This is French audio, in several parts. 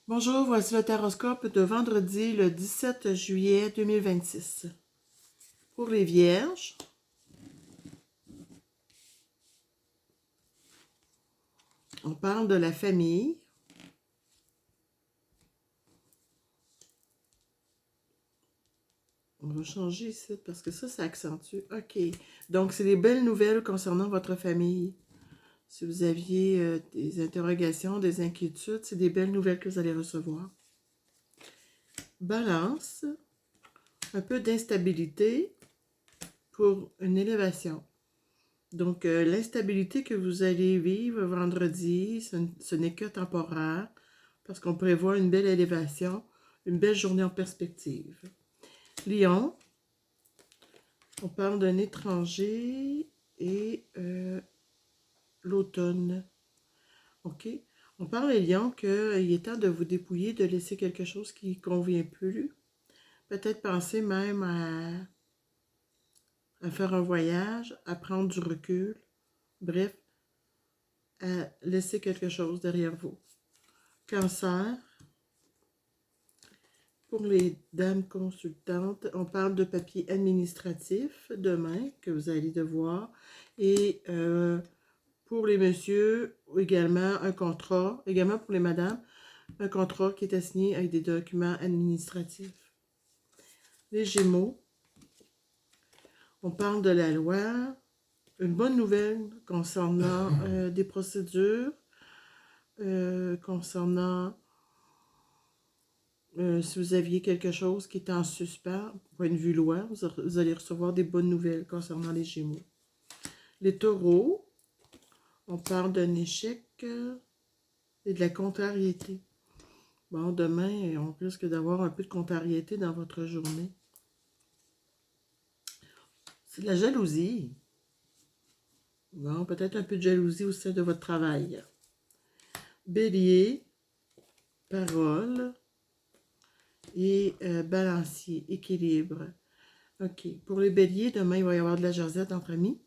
Bonjour, voici le taroscope de vendredi le 17 juillet 2026. Pour les Vierges, on parle de la famille. On va changer ici parce que ça accentue. OK. Donc, c'est des belles nouvelles concernant votre famille. Si vous aviez des interrogations, des inquiétudes, c'est des belles nouvelles que vous allez recevoir. Balance, un peu d'instabilité pour une élévation. Donc, l'instabilité que vous allez vivre vendredi, ce n'est que temporaire parce qu'on prévoit une belle élévation, une belle journée en perspective. Lion, on parle d'un étranger et l'automne. OK? On parle, les lions, qu'il est temps de vous dépouiller, de laisser quelque chose qui ne convient plus. Peut-être penser même à faire un voyage, à prendre du recul. Bref, à laisser quelque chose derrière vous. Cancer, pour les dames consultantes, on parle de papier administratif demain que vous allez devoir. Et pour les messieurs, également un contrat, également pour les madames, un contrat qui est assigné avec des documents administratifs. Les Gémeaux, on parle de la loi, une bonne nouvelle concernant des procédures, concernant si vous aviez quelque chose qui est en suspens, point de vue loi, vous allez recevoir des bonnes nouvelles concernant les Gémeaux. Les Taureaux, on parle d'un échec et de la contrariété. Bon, demain, on risque d'avoir un peu de contrariété dans votre journée. C'est de la jalousie. Bon, peut-être un peu de jalousie au sein de votre travail. Bélier, parole et balancier, équilibre. OK. Pour les béliers, demain, il va y avoir de la jasette entre amis.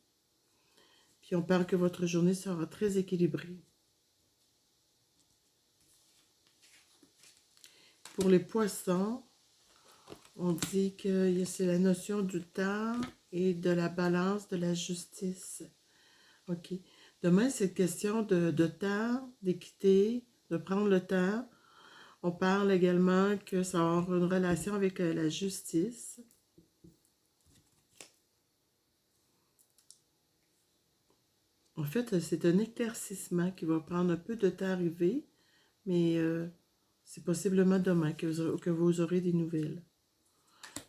Puis on parle que votre journée sera très équilibrée. Pour les poissons, on dit que c'est la notion du temps et de la balance, de la justice. OK. Demain, c'est question de temps, d'équité, de prendre le temps. On parle également que ça va avoir une relation avec la justice. En fait, c'est un éclaircissement qui va prendre un peu de temps à arriver, mais c'est possiblement demain que vous aurez des nouvelles.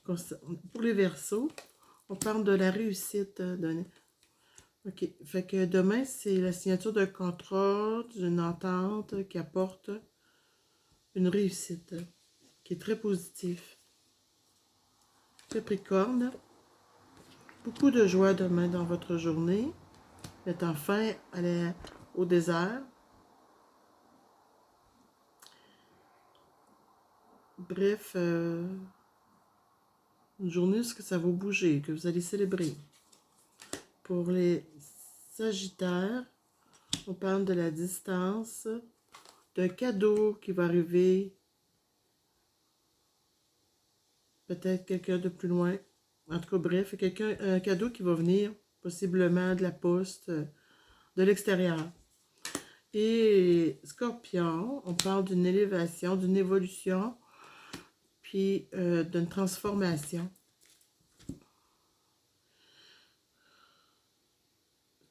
Pour les Verseaux, on parle de la réussite. OK. Fait que demain, c'est la signature d'un contrat, d'une entente qui apporte une réussite, qui est très positif. Capricorne, beaucoup de joie demain dans votre journée. Mettant fin au désert. Bref, une journée où ça va bouger, que vous allez célébrer. Pour les Sagittaires, on parle de la distance, d'un cadeau qui va arriver, peut-être quelqu'un de plus loin. En tout cas, bref, un cadeau qui va venir, possiblement de la poste, de l'extérieur. Et Scorpion, on parle d'une élévation, d'une évolution, puis d'une transformation.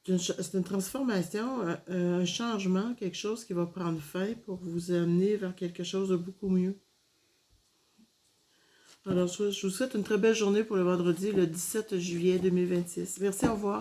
C'est une transformation, un changement, quelque chose qui va prendre fin pour vous amener vers quelque chose de beaucoup mieux. Alors, je vous souhaite une très belle journée pour le vendredi, le 17 juillet 2026. Merci, au revoir.